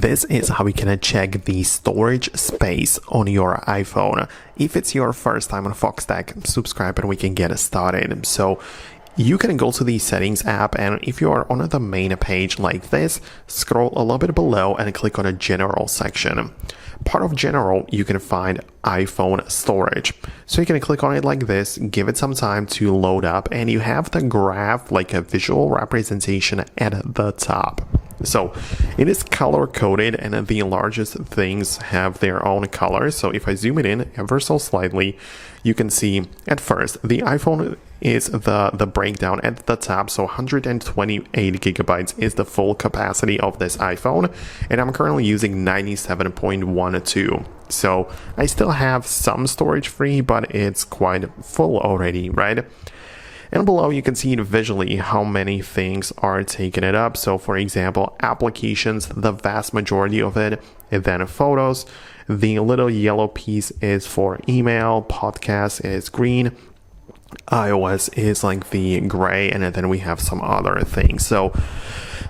This is how we can check the storage space on your iPhone. If it's your first time on Foxtecc, subscribe and we can get started. So you can go to the settings app, and if you are on the main page like this, scroll a little bit below and click on a general section. Part of general, you can find iPhone storage. So you can click on it like this, give it some time to load up, and you have the graph, like a visual representation at the top. So it is color coded, and the largest things have their own colors. So if I zoom it in ever so slightly, you can see at first the iPhone is the breakdown at the top. So 128 gigabytes is the full capacity of this iPhone, and I'm currently using 97.12. So I still have some storage free, but it's quite full already, right? And below you can see visually how many things are taking it up. So for example, applications, the vast majority of it, and then photos. The little yellow piece is for email, podcast is green, iOS is like the gray, and then we have some other things. So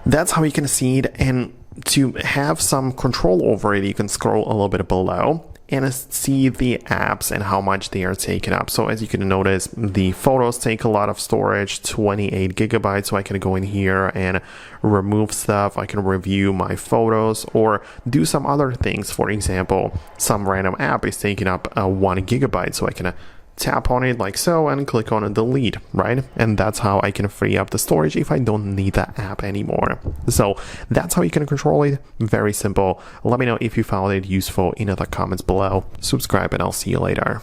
that's how you can see it. And to have some control over it, you can scroll a little bit below and see the apps and how much they are taking up. So as you can notice, the photos take a lot of storage, 28 gigabytes. So I can go in here and remove stuff. I can review my photos or do some other things. For example, some random app is taking up 1 gigabyte. So I can tap on it like so and click on delete, right? And that's how I can free up the storage if I don't need that app anymore. So that's how you can control it. Very simple. Let me know if you found it useful in the comments below. Subscribe and I'll see you later.